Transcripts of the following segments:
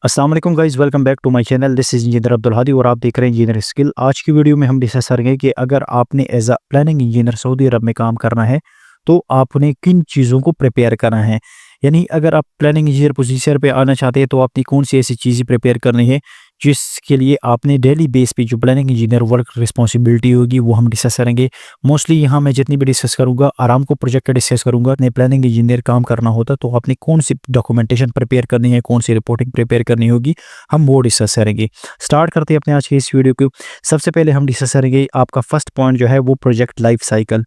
अस्सलाम वालेकुम guys, welcome back to my channel. This is engineer Abdul Hadi और आप देख रहे हैं इंजीनियर स्किल। आज की वीडियो में हम डिस्कस करेंगे कि अगर आपने as a planning engineer Saudi Arab में काम करना है तो आपने किन चीज़ों को प्रिपेयर करना है। यानी अगर आप प्लानिंग इंजीनियर पोजीशन पे आना चाहते हैं तो आपने कौन सी ऐसी चीज़ें प्रिपेयर करनी है जिसके लिए आपने डेली बेस पे जो प्लानिंग इंजीनियर वर्क रिस्पॉन्सिबिलिटी होगी वो हम डिस्कस करेंगे। मोस्टली यहाँ मैं जितनी भी डिस्कस करूँगा आरामको प्रोजेक्ट का डिस्कस करूँगा। अपने प्लानिंग इंजीनियर काम करना होता तो आपने कौन सी डॉक्यूमेंटेशन प्रिपेयर करनी है, कौन सी रिपोर्टिंग प्रिपेयर करनी होगी, हम वो डिस्कस करेंगे। स्टार्ट करते हैं अपने आज की इस वीडियो को। सबसे पहले हम डिस्कस करेंगे आपका फर्स्ट पॉइंट जो है वो प्रोजेक्ट लाइफ साइकिल।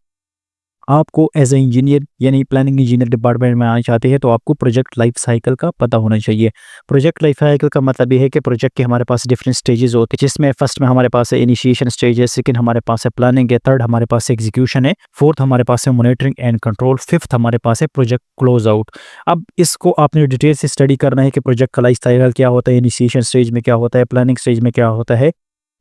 आपको एज ए इंजीनियर यानी प्लानिंग इंजीनियर डिपार्टमेंट में आना चाहते हैं तो आपको प्रोजेक्ट लाइफ साइकिल का पता होना चाहिए। प्रोजेक्ट लाइफ साइकिल का मतलब ये है कि प्रोजेक्ट के हमारे पास डिफरेंट स्टेजेस होते हैं, जिसमें फर्स्ट में हमारे पास है इनिशिएशन स्टेज है, सेकंड हमारे पास है प्लानिंग है, थर्ड हमारे पास एग्जीक्यूशन है, फोर्थ हमारे पास है मॉनिटरिंग एंड कंट्रोल, फिफ्थ हमारे पास है प्रोजेक्ट क्लोज आउट। अब इसको आपने डिटेल से स्टडी करना है कि प्रोजेक्ट का लाइफ साइकिल क्या होता है, इनिशिएशन स्टेज में क्या होता है, प्लानिंग स्टेज में क्या होता है,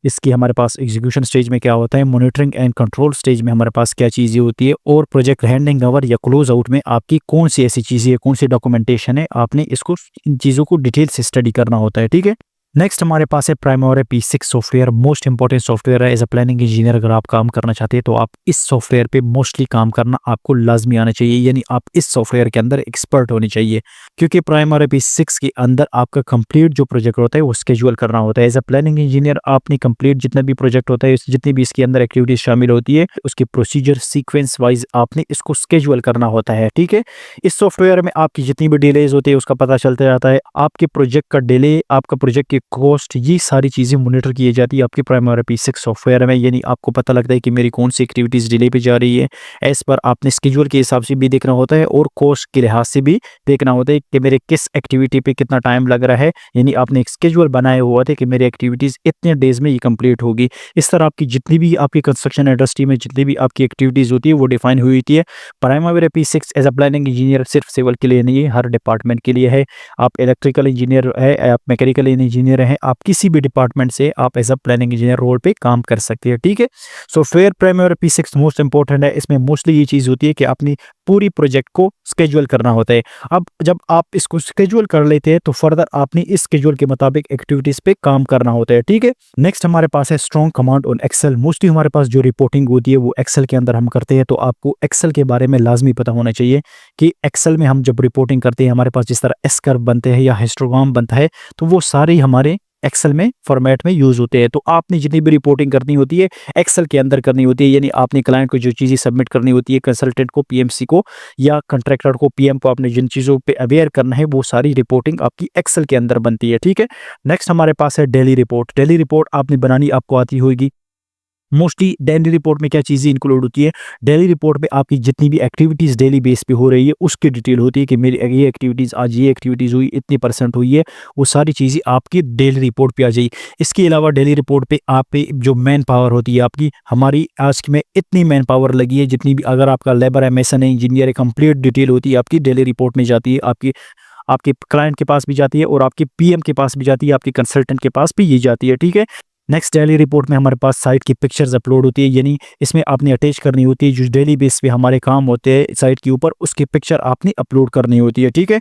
इसकी हमारे पास एग्जीक्यूशन स्टेज में क्या होता है, मॉनिटरिंग एंड कंट्रोल स्टेज में हमारे पास क्या चीज़ें होती है, और प्रोजेक्ट हैंडिंग ओवर या क्लोज आउट में आपकी कौन सी ऐसी चीज़ें है, कौन सी डॉक्यूमेंटेशन है, आपने इसको इन चीज़ों को डिटेल से स्टडी करना होता है। ठीक है। नेक्स्ट हमारे पास है primary P6 software. Most important software है एज अ प्लानिंग इंजीनियर। अगर आप काम करना चाहते हैं तो आप इस सॉफ्टवेयर पे मोस्टली काम करना आपको लाजमी आना चाहिए, यानी आप इस सॉफ्टवेयर के अंदर एक्सपर्ट होनी चाहिए, क्योंकि प्राइमरी P6 के अंदर आपका कंप्लीट जो प्रोजेक्ट होता है वो स्केड्यूल करना होता है। एज अ प्लानिंग इंजीनियर आपने कंप्लीट जितना भी प्रोजेक्ट होता है, जितनी भी इसके अंदर एक्टिविटीज शामिल होती है, उसके प्रोसीजर सीक्वेंस वाइज आपने इसको स्केड्यूल करना होता है। ठीक है। इस सॉफ्टवेयर में आपकी जितनी भी डिलेज होती है उसका पता चलता जाता है, आपके प्रोजेक्ट का डिले, आपका प्रोजेक्ट की कॉस्ट, ये सारी चीज़ें मॉनिटर की जाती है आपके प्राइमरी P6 सॉफ्टवेयर में। यानी आपको पता लगता है कि मेरी कौन सी एक्टिविटीज़ डिले पे जा रही है, एज पर आपने स्केड्यूल के हिसाब से भी देखना होता है और कॉस्ट के लिहाज से भी देखना होता है कि मेरे किस एक्टिविटी पे कितना टाइम लग रहा है। यानी आपने एक स्केड्यूल बनाया हुआ था कि मेरी एक्टिविटीज़ इतने डेज में ये कंप्लीट होगी। इस तरह आपकी जितनी भी आपकी कंस्ट्रक्शन इंडस्ट्री में जितनी भी आपकी एक्टिविटीज़ होती है वो डिफाइन हुई होती है। Primary P6 as a planning engineer सिर्फ सिविल के लिए नहीं है, हर डिपार्टमेंट के लिए है। आप इलेक्ट्रिकल इंजीनियर है, आप मैकेनिकल इंजीनियर हैं, आप किसी भी डिपार्टमेंट से आप as a planning engineer role पे काम कर सकते हैं। ठीक है। Software primary P6 most important है। इसमें मोस्टली ये चीज़ होती है कि अपनी पूरी प्रोजेक्ट को स्केड्यूल करना होता है। अब जब आप इसको स्केड्यूल कर लेते हैं तो फर्दर आपने इस स्केड्यूल के मुताबिक एक्टिविटीज पे काम करना होता है। ठीक है। नेक्स्ट हमारे पास है strong command on Excel. Mostly हमारे पास जो रिपोर्टिंग होती है वो एक्सेल के अंदर हम करते हैं, तो आपको एक्सेल के बारे में लाजमी पता होना चाहिए कि एक्सेल में हम जब रिपोर्टिंग करते हैं हमारे पास जिस तरह एस कर्व बनते हैं या हिस्टोग्राम बनता है तो वो सारे हमारे एक्सेल में फॉर्मेट में यूज होते हैं। तो आपने जितनी भी रिपोर्टिंग करनी होती है एक्सेल के अंदर करनी होती है, यानी आपने क्लाइंट को जो चीज़ें सबमिट करनी होती है, कंसल्टेंट को, पीएमसी को या कंट्रैक्टर को, पीएम को, आपने जिन चीज़ों पे अवेयर करना है वो सारी रिपोर्टिंग आपकी एक्सेल के अंदर बनती है। ठीक है। नेक्स्ट हमारे पास है डेली रिपोर्ट। डेली रिपोर्ट आपने बनानी आपको आती होगी। मोस्टली डेली रिपोर्ट में क्या चीज़ें इंक्लूड होती है, डेली रिपोर्ट में आपकी जितनी भी एक्टिविटीज़ डेली बेस पे हो रही है उसकी डिटेल होती है कि मेरी ये एक्टिविटीज़ आज ये एक्टिविटीज़ हुई, इतनी परसेंट हुई है, वो सारी चीज़ें आपकी डेली रिपोर्ट पे आ जाएगी। इसके अलावा डेली रिपोर्ट पे आप पे जो मैन पावर होती है आपकी, हमारी आज में इतनी मैन पावर लगी है, जितनी भी अगर आपका लेबर है, मेसन है, इंजीनियर है, कंप्लीट डिटेल होती है आपकी डेली रिपोर्ट में जाती है, आपकी आपके क्लाइंट के पास भी जाती है और आपके पीएम के पास भी जाती है, आपके कंसल्टेंट के पास भी ये जाती है। ठीक है। नेक्स्ट डेली रिपोर्ट में हमारे पास साइट की पिक्चर्स अपलोड होती है, यानी इसमें आपने अटैच करनी होती है जो डेली बेस पे हमारे काम होते हैं साइट के ऊपर, उसकी पिक्चर आपने अपलोड करनी होती है। ठीक है।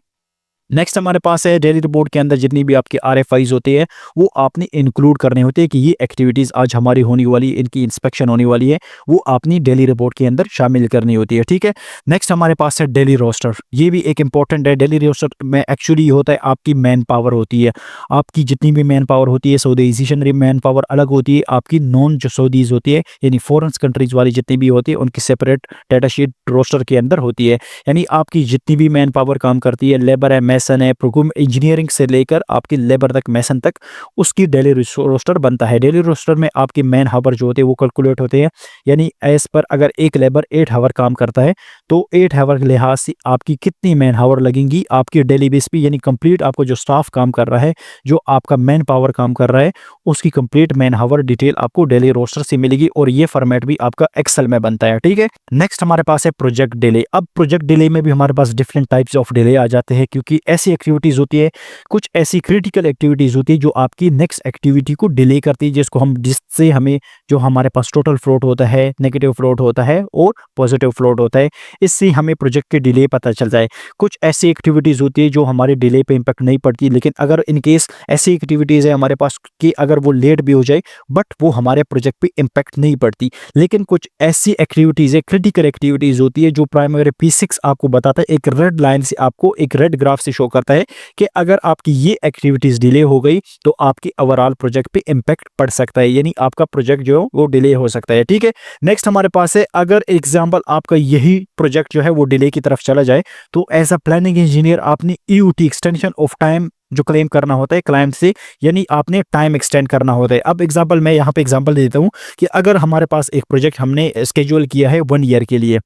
नेक्स्ट हमारे पास है डेली रिपोर्ट के अंदर जितनी भी आपके RFIs होते हैं वो आपने इंक्लूड करने होते हैं कि ये एक्टिविटीज़ आज हमारी होने वाली है, इनकी इंस्पेक्शन होने वाली है, वो आपनी डेली रिपोर्ट के अंदर शामिल करनी होती है। ठीक है। नेक्स्ट हमारे पास है डेली रोस्टर। ये भी एक इंपॉर्टेंट है। डेली रोस्टर में एक्चुअली होता है आपकी मैन पावर होती है, आपकी जितनी भी मैन पावर होती है, सऊदी मैन पावर अलग होती है, आपकी नॉन जो सऊदीज होती है यानी फॉरेन कंट्रीज वाली जितनी भी होती है उनकी सेपरेट डाटा शीट रोस्टर के अंदर होती है। यानी आपकी जितनी भी मैन पावर काम करती है, लेबर है, मैसन है, प्रोक्यूरमेंट इंजीनियरिंग से लेकर आपकी लेबर तक, मैसन तक, उसकी डेली रोस्टर बनता है। डेली रोस्टर में आपके मैन हावर जो होते हैं वो कैलकुलेट होते हैं, यानी एज पर अगर एक लेबर 8 हावर काम करता है तो 8 हावर के लिहाज से आपकी कितनी मैन हावर लगेंगी आपकी डेली बेस पे, यानी कंप्लीट आपको जो स्टाफ काम कर रहा है, जो आपका मैन पावर काम कर रहा है, उसकी कंप्लीट मैन हावर डिटेल आपको डेली रोस्टर से मिलेगी और ये फॉर्मेट भी आपका एक्सेल में बनता है। ठीक है। नेक्स्ट हमारे पास है प्रोजेक्ट डिले। अब प्रोजेक्ट डिले में भी हमारे पास डिफरेंट टाइप्स ऑफ डिले आ जाते हैं, क्योंकि ऐसी एक्टिविटीज़ होती है, कुछ ऐसी क्रिटिकल एक्टिविटीज़ होती है जो आपकी नेक्स्ट एक्टिविटी को डिले करती है, जिससे हमें जो हमारे पास टोटल फ्लोट होता है, नेगेटिव फ्लोट होता है और पॉजिटिव फ्लोट होता है, इससे हमें प्रोजेक्ट के डिले पता चलता है। कुछ ऐसी एक्टिविटीज़ होती है जो हमारे डिले पे इम्पैक्ट नहीं पड़ती, लेकिन अगर इन केस ऐसी एक्टिविटीज़ है हमारे पास कि अगर वो लेट भी हो जाए बट वो हमारे प्रोजेक्ट पे इम्पैक्ट नहीं पड़ती। लेकिन कुछ ऐसी एक्टिविटीज़ है, क्रिटिकल एक्टिविटीज़ होती है जो प्राइमरी P6 आपको बताता है, एक रेड लाइन से आपको एक रेड ग्राफ से शो करता है कि अगर आपकी ये एक्टिविटीज़ डिले हो गई तो आपके ओवरऑल प्रोजेक्ट पे इम्पैक्ट पड़ सकता है, यानी आपका प्रोजेक्ट जो है वो डिले हो सकता है। ठीक है, नेक्स्ट हमारे पास है, अगर एग्जाम्पल आपका यही प्रोजेक्ट जो है वो डिले की तरफ चला जाए तो एज अ प्लानिंग इंजीनियर आपने EOT एक्सटेंशन ऑफ टाइम जो क्लेम करना होता है क्लाइंट से, यानी आपने टाइम एक्सटेंड करना होता है। अब एग्जांपल मैं यहाँ पे एग्जांपल देता हूँ कि अगर हमारे पास एक प्रोजेक्ट हमने स्केड्यूल किया है 1 ईयर के लिए,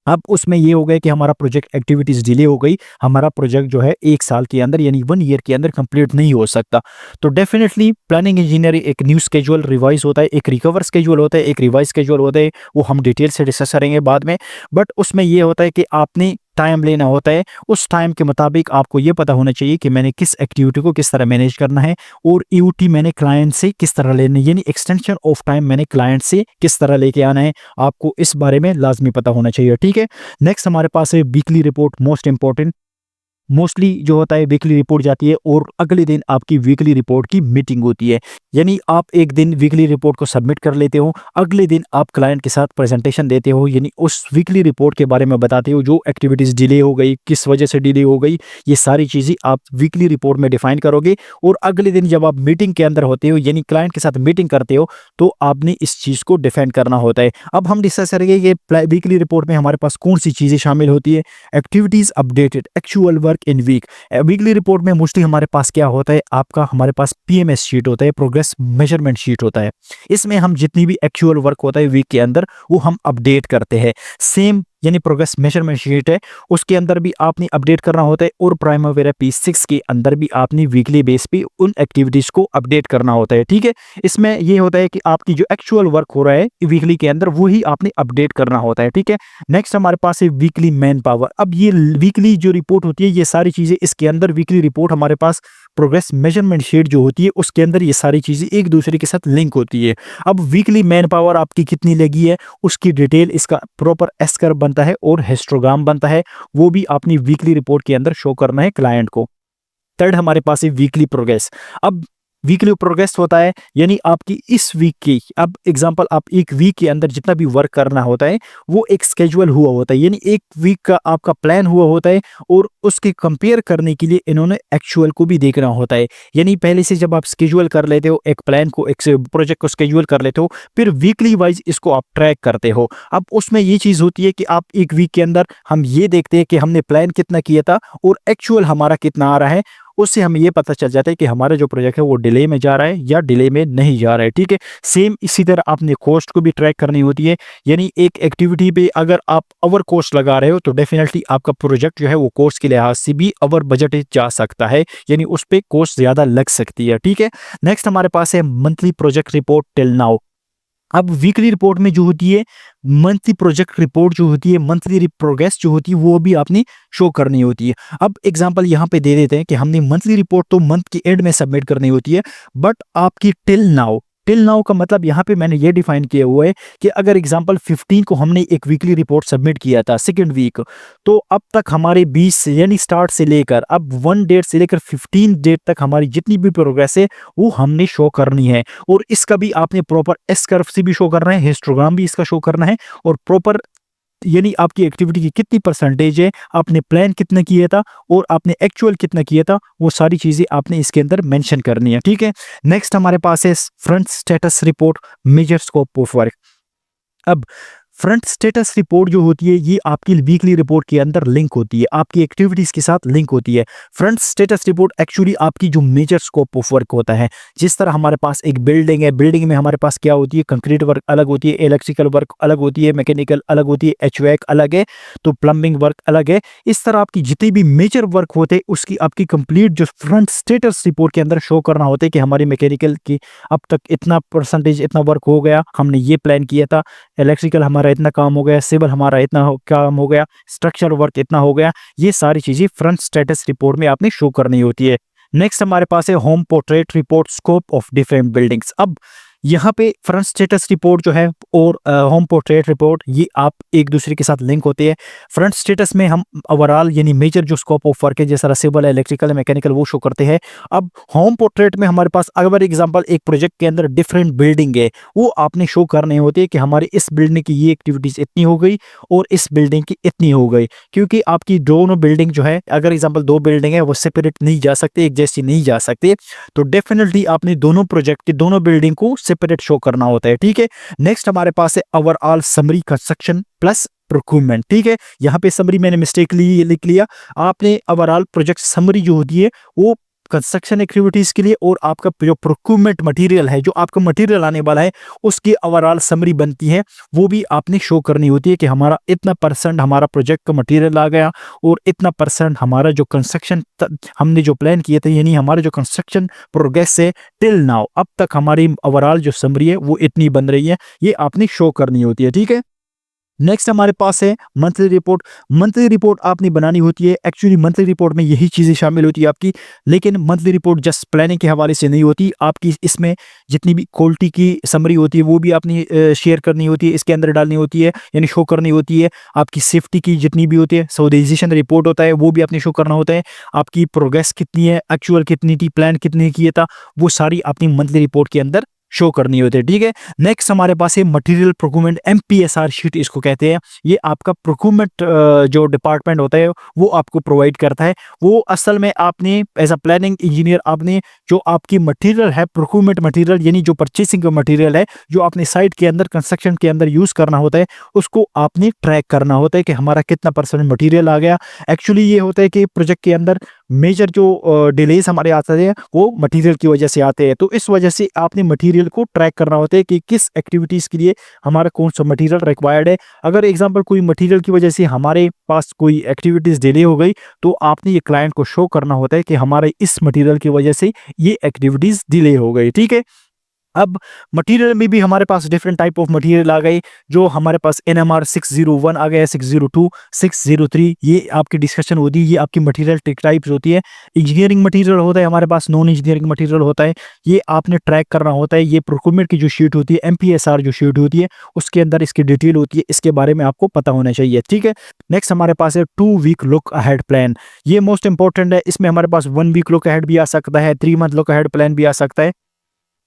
अब उसमें ये हो गया कि हमारा प्रोजेक्ट एक्टिविटीज़ डिले हो गई, हमारा प्रोजेक्ट जो है 1 साल के अंदर यानी 1 ईयर के अंदर कंप्लीट नहीं हो सकता। तो डेफिनेटली प्लानिंग इंजीनियर एक न्यू स्केड्यूल रिवाइज होता है, एक रिकवर स्केड्यूल होता है, एक रिवाइज स्केड्यूल होता है, वो हम डिटेल से डिस्कस करेंगे बाद में। बट उसमें ये होता है कि आपने टाइम लेना होता है, उस टाइम के मुताबिक आपको ये पता होना चाहिए कि मैंने किस एक्टिविटी को किस तरह मैनेज करना है और EOT मैंने क्लाइंट से किस तरह लेना है, यानी एक्सटेंशन ऑफ टाइम मैंने क्लाइंट से किस तरह लेके आना है, आपको इस बारे में लाजमी पता होना चाहिए। ठीक है, नेक्स्ट हमारे पास है weekly report, most important. Mostly जो होता है वीकली रिपोर्ट जाती है और अगले दिन आपकी वीकली रिपोर्ट की मीटिंग होती है, यानी आप एक दिन वीकली रिपोर्ट को सबमिट कर लेते हो, अगले दिन आप क्लाइंट के साथ प्रेजेंटेशन देते हो, यानी उस वीकली रिपोर्ट के बारे में बताते हो, जो एक्टिविटीज़ डिले हो गई, किस वजह से डिले हो गई, ये सारी चीज़ें आप वीकली रिपोर्ट में डिफाइन करोगे। और अगले दिन जब आप मीटिंग के अंदर होते हो, यानी क्लाइंट के साथ मीटिंग करते हो, तो आपने इस चीज़ को डिफाइन करना होता है। अब हम डिस्कस करेंगे कि वीकली रिपोर्ट में हमारे पास कौन सी चीज़ें शामिल होती है। Activities updated, actual work in week. Weekly report में मोस्टली हमारे पास क्या होता है, आपका हमारे पास PMS शीट होता है, प्रोग्रेस मेजरमेंट शीट होता है। इसमें हम जितनी भी एक्चुअल वर्क होता है वीक के अंदर वो हम अपडेट करते हैं। सेम यानी प्रोग्रेस मेजरमेंट शीट है, उसके अंदर भी आपने अपडेट करना होता है और प्राइमरी P6 के अंदर भी आपने वीकली बेस पे उन एक्टिविटीज़ को अपडेट करना होता है। ठीक है, इसमें ये होता है कि आपकी जो एक्चुअल वर्क हो रहा है वीकली के अंदर वही आपने अपडेट करना होता है। ठीक है, नेक्स्ट हमारे पास है वीकली मैन पावर। अब ये वीकली जो रिपोर्ट होती है, ये सारी चीज़ें इसके अंदर वीकली रिपोर्ट हमारे पास प्रोग्रेस मेजरमेंट शीट जो होती है उसके अंदर ये सारी चीज़ें एक दूसरे के साथ लिंक होती है। अब वीकली मैन पावर आपकी कितनी लगी है उसकी डिटेल, इसका प्रॉपर एस कर्व बनता है और हिस्टोग्राम बनता है, वो भी अपनी वीकली रिपोर्ट के अंदर शो करना है क्लाइंट को। थर्ड हमारे पास है वीकली प्रोग्रेस। अब वीकली प्रोग्रेस होता है यानी आपकी इस वीक की, अब एग्जांपल आप एक वीक के अंदर जितना भी वर्क करना होता है वो एक स्केड्यूल हुआ होता है, यानी एक वीक का आपका प्लान हुआ होता है और उसके कंपेयर करने के लिए इन्होंने एक्चुअल को भी देखना होता है। यानी पहले से जब आप स्केड्यूल कर लेते हो एक प्लान को, एक प्रोजेक्ट को स्केड्यूल कर लेते हो, फिर वीकली वाइज इसको आप ट्रैक करते हो। अब उसमें ये चीज़ होती है कि आप एक वीक के अंदर हम ये देखते हैं कि हमने प्लान कितना किया था और एक्चुअल हमारा कितना आ रहा है, उससे हमें ये पता चल जाता है कि हमारा जो प्रोजेक्ट है वो डिले में जा रहा है या डिले में नहीं जा रहा है। ठीक है, सेम इसी तरह आपने कॉस्ट को भी ट्रैक करनी होती है, यानी एक एक्टिविटी पे अगर आप ओवर कॉस्ट लगा रहे हो तो डेफिनेटली आपका प्रोजेक्ट जो है वो कॉस्ट के लिहाज से भी ओवर बजट जा सकता है, यानी उस पर कॉस्ट ज़्यादा लग सकती है। ठीक है, नेक्स्ट हमारे पास है monthly project report till now. अब वीकली रिपोर्ट में जो होती है, मंथली प्रोजेक्ट रिपोर्ट जो होती है, मंथली प्रोग्रेस जो होती है वो भी आपने शो करनी होती है। अब एग्जांपल यहाँ पे दे देते हैं कि हमने मंथली रिपोर्ट तो मंथ के एंड में सबमिट करनी होती है, बट आपकी टिल नाउ का मतलब यहाँ पे मैंने ये डिफाइन किया हुआ है कि अगर एग्जांपल 15 को हमने एक वीकली रिपोर्ट सबमिट किया था सेकंड वीक, तो अब तक हमारे 20 यानी स्टार्ट से लेकर अब 1 डेट से लेकर 15 डेट तक हमारी जितनी भी प्रोग्रेस है वो हमने शो करनी है, और इसका भी आपने प्रॉपर एस कर्व से भी शो करना है, हिस्टोग्राम भी इसका शो करना है, और प्रॉपर यानी आपकी एक्टिविटी की कितनी परसेंटेज है, आपने प्लान कितना किया था और आपने एक्चुअल कितना किया था, वो सारी चीज़ें आपने इसके अंदर मेंशन करनी है। ठीक है, नेक्स्ट हमारे पास है front status report, major scope of work. अब फ्रंट स्टेटस रिपोर्ट जो होती है ये आपकी वीकली रिपोर्ट के अंदर लिंक होती है, आपकी एक्टिविटीज़ के साथ लिंक होती है। फ्रंट स्टेटस रिपोर्ट एक्चुअली आपकी जो मेजर स्कोप ऑफ वर्क होता है, जिस तरह हमारे पास एक बिल्डिंग है, बिल्डिंग में हमारे पास क्या होती है, कंक्रीट वर्क अलग होती है, इलेक्ट्रिकल वर्क अलग होती है, मैकेनिकल अलग होती है, HVAC अलग है, तो प्लम्बिंग वर्क अलग है। इस तरह आपकी जितनी भी मेजर वर्क होते हैं उसकी आपकी कंप्लीट जो फ्रंट स्टेटस रिपोर्ट के अंदर शो करना होता है कि हमारी मैकेनिकल की अब तक इतना परसेंटेज इतना वर्क हो गया, हमने ये प्लान किया था, इलेक्ट्रिकल हमारे हमारा इतना काम हो गया, सिविल हमारा इतना काम हो गया, स्ट्रक्चरल वर्क इतना हो गया। ये सारी चीज़ें फ्रंट स्टेटस रिपोर्ट में आपने शो करनी होती है। नेक्स्ट हमारे पास है home portrait report, scope of different buildings. अब यहाँ पे फ्रंट स्टेटस रिपोर्ट जो है और होम पोर्ट्रेट रिपोर्ट, ये आप एक दूसरे के साथ लिंक होते हैं। फ्रंट स्टेटस में हम ओवरऑल यानी मेजर जो स्कोप ऑफ वर्क है, जैसा सिविल, इलेक्ट्रिकल, मैकेनिकल, वो शो करते हैं। अब होम पोर्ट्रेट में हमारे पास अगर एग्जांपल एक प्रोजेक्ट के अंदर डिफरेंट बिल्डिंग है, वो आपने शो करने होते हैं कि हमारी इस बिल्डिंग की ये एक्टिविटीज इतनी हो गई और इस बिल्डिंग की इतनी हो गई। क्योंकि आपकी दोनों बिल्डिंग जो है, अगर एग्जाम्पल 2 बिल्डिंग है, वो सेपरेट नहीं जा सकते, एक जैसी नहीं जा सकते, तो डेफिनेटली आपने दोनों प्रोजेक्ट की दोनों बिल्डिंग को सेपरेट शो करना होता है। ठीक है, नेक्स्ट हमारे पास है overall summary construction plus procurement. ठीक है, यहाँ पे समरी मैंने मिस्टेकली लिख लिया। आपने ओवरऑल प्रोजेक्ट समरी जो होती है वो कंस्ट्रक्शन एक्टिविटीज के लिए, और आपका जो प्रोक्यूरमेंट मटेरियल है, जो आपका मटेरियल आने वाला है, उसकी ओवरऑल समरी बनती है, वो भी आपने शो करनी होती है कि हमारा इतना परसेंट हमारा प्रोजेक्ट का मटेरियल आ गया और इतना परसेंट हमारा जो कंस्ट्रक्शन हमने जो प्लान किए थे, यानी हमारा जो कंस्ट्रक्शन प्रोग्रेस है टिल नाउ, अब तक हमारी ओवरऑल जो समरी है वो इतनी बन रही है, ये आपने शो करनी होती है। ठीक है, नेक्स्ट हमारे पास है मंथली रिपोर्ट। मंथली रिपोर्ट आपने बनानी होती है। एक्चुअली मंथली रिपोर्ट में यही चीज़ें शामिल होती है आपकी, लेकिन मंथली रिपोर्ट जस्ट प्लानिंग के हवाले से नहीं होती आपकी। इसमें जितनी भी क्वालिटी की समरी होती है वो भी आपने शेयर करनी होती है, इसके अंदर डालनी होती है, यानी शो करनी होती है। आपकी सेफ्टी की जितनी भी होती है, सॉलिडाइजेशन रिपोर्ट होता है, वो भी आपने शो करना होता है। आपकी प्रोग्रेस कितनी है, एक्चुअल कितनी थी, प्लान कितने किया था, वो सारी अपनी मंथली रिपोर्ट के अंदर शो करनी होती है। ठीक है, नेक्स्ट हमारे पास है मटेरियल प्रोक्यूरमेंट, एमपीएसआर शीट इसको कहते हैं। ये आपका प्रोक्यूरमेंट जो डिपार्टमेंट होता है वो आपको प्रोवाइड करता है। वो असल में आपने एज अ प्लानिंग इंजीनियर आपने जो आपकी मटेरियल है, प्रोक्यूरमेंट मटेरियल यानी जो परचेसिंग का मटेरियल है, जो आपने साइट के अंदर कंस्ट्रक्शन के अंदर यूज करना होता है, उसको आपने ट्रैक करना होता है कि हमारा कितना परसेंट मटेरियल आ गया। एक्चुअली ये होता है कि प्रोजेक्ट के अंदर मेजर जो डिलेज हमारे आते हैं वो मटेरियल की वजह से आते हैं, तो इस वजह से आपने मटेरियल को ट्रैक करना होता है कि किस एक्टिविटीज़ के लिए हमारा कौन सा मटेरियल रिक्वायर्ड है। अगर एग्जांपल कोई मटेरियल की वजह से हमारे पास कोई एक्टिविटीज़ डिले हो गई, तो आपने ये क्लाइंट को शो करना होता है कि हमारे इस मटेरियल की वजह से ये एक्टिविटीज़ डिले हो गई। ठीक है, अब मटेरियल में भी हमारे पास डिफरेंट टाइप ऑफ मटेरियल आ गए, जो हमारे पास एनएमआर 601 आ गया, 602, 603, ये आपकी डिस्कशन होती है। ये आपकी मटेरियल टाइप्स होती है। इंजीनियरिंग मटेरियल होता है हमारे पास, नॉन इंजीनियरिंग मटेरियल होता है, ये आपने ट्रैक करना होता है। ये प्रोक्यूरमेंट की जो शीट होती है, एमपीएसआर जो शीट होती है, उसके अंदर इसकी डिटेल होती है, इसके बारे में आपको पता होना चाहिए। ठीक है, नेक्स्ट हमारे पास है 2 वीक लुक अहेड प्लान। ये मोस्ट इंपॉर्टेंट है। इसमें हमारे पास 1 वीक लुक अहेड भी आ सकता है, 3 मंथ लुक अहेड प्लान भी आ सकता है।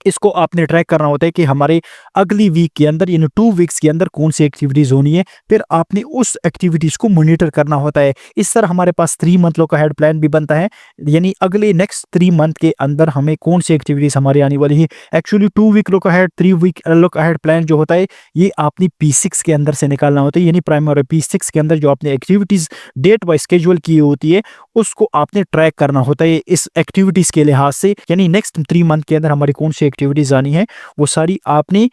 इसको आपने ट्रैक करना होता है कि हमारे अगली वीक के अंदर यानी 2 वीक्स के अंदर कौन सी एक्टिविटीज होनी है, फिर आपने उस एक्टिविटीज को मॉनिटर करना होता है। इस तरह हमारे पास 3 मंथ लुक अहेड प्लान भी बनता है, यानी अगले नेक्स्ट 3 मंथ के अंदर हमें कौन सी एक्टिविटीज हमारी आने वाली है। Actually 2 week look ahead, 3 week look ahead plan जो होता है, ये आपने P6 के अंदर से निकालना होता है, यानी प्राइमरी P6 के अंदर जो आपने एक्टिविटीज डेट वाइज स्केड्यूल की होती है, उसको आपने ट्रैक करना होता है इस एक्टिविटीज के लिहाज से। यानी नेक्स्ट 3 मंथ के अंदर हमारी कौन सी एक्टिविटीज आनी है, वो सारी आपने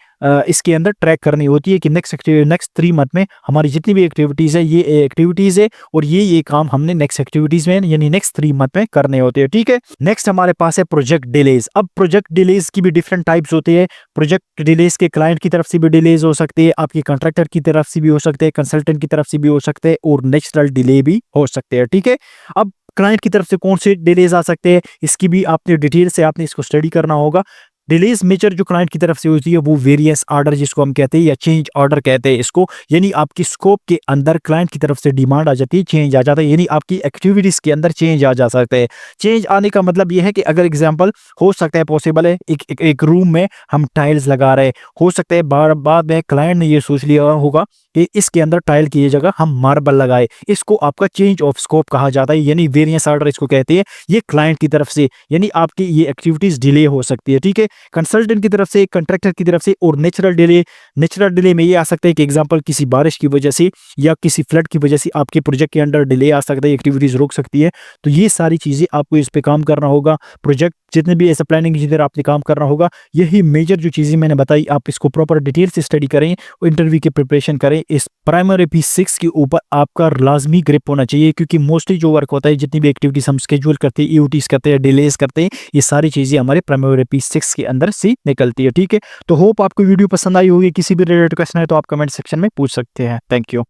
इसके अंदर ट्रैक करनी होती है कि नेक्स्ट 3 मंथ में हमारी जितनी भी एक्टिविटीज है, ये एक्टिविटीज है और ये काम हमने नेक्स्ट एक्टिविटीज में यानी नेक्स्ट 3 मंथ में करने होते हैं। ठीक है, नेक्स्ट हमारे पास है प्रोजेक्ट डिलेज। अब प्रोजेक्ट डिलेज की भी डिफरेंट टाइप्स होते हैं। प्रोजेक्ट डिलेज के क्लाइंट की तरफ से भी डिलेज हो सकते हैं, आपके कॉन्ट्रैक्टर की तरफ से भी हो सकते हैं, कंसल्टेंट की तरफ से भी हो सकते हैं और नेचुरल डिले भी हो सकते हैं। ठीक है, अब क्लाइंट की तरफ से कौन से डिलेज आ सकते हैं, इसकी भी आपने डिटेल से आपने इसको स्टडी करना होगा। डिलेज मेजर जो क्लाइंट की तरफ से होती है वो वेरियस ऑर्डर जिसको हम कहते हैं, या चेंज ऑर्डर कहते हैं इसको, यानी आपकी स्कोप के अंदर क्लाइंट की तरफ से डिमांड आ जाती है, चेंज आ जाता है, यानी आपकी एक्टिविटीज के अंदर चेंज आ जा सकता है। चेंज आने का मतलब ये है कि अगर एग्जांपल हो सकता है पॉसिबल है एक रूम में हम टाइल्स लगा रहे, हो सकता है बाद में क्लाइंट ने ये सोच लिया होगा कि इसके अंदर टाइल की जगह हम मार्बल लगाए, इसको आपका चेंज ऑफ स्कोप कहा जाता है, यानी वेरियंस ऑर्डर इसको कहते हैं। ये क्लाइंट की तरफ से यानी आपकी ये एक्टिविटीज डिले हो सकती है। ठीक है, कंसल्टेंट की तरफ से, कंट्रैक्टर की तरफ से और नेचुरल डिले में ये आ सकता है कि एग्जांपल किसी बारिश की वजह से या किसी फ्लड की वजह से आपके प्रोजेक्ट के अंदर डिले आ सकता है, एक्टिविटीज रुक सकती है। तो ये सारी चीजें आपको इस पे काम करना होगा। प्रोजेक्ट जितने भी ऐसे प्लानिंग इंजीनियर आपने काम करना होगा, यही मेजर जो चीजें मैंने बताई, आप इसको प्रॉपर डिटेल से स्टडी करें, इंटरव्यू की प्रिपरेशन करें। इस प्राइमरी P6 के ऊपर आपका लाजमी ग्रिप होना चाहिए, क्योंकि मोस्टली जो वर्क होता है, जितनी भी एक्टिविटीज हम स्केड्यूल करते हैं, ईओटीज करते हैं, डिलेज करते हैं, ये सारी चीजें हमारे प्राइमरी P6 के के अंदर से निकलती है। ठीक है, तो होप आपको वीडियो पसंद आई होगी। किसी भी रिलेटेड क्वेश्चन है तो आप कमेंट सेक्शन में पूछ सकते हैं। Thank you.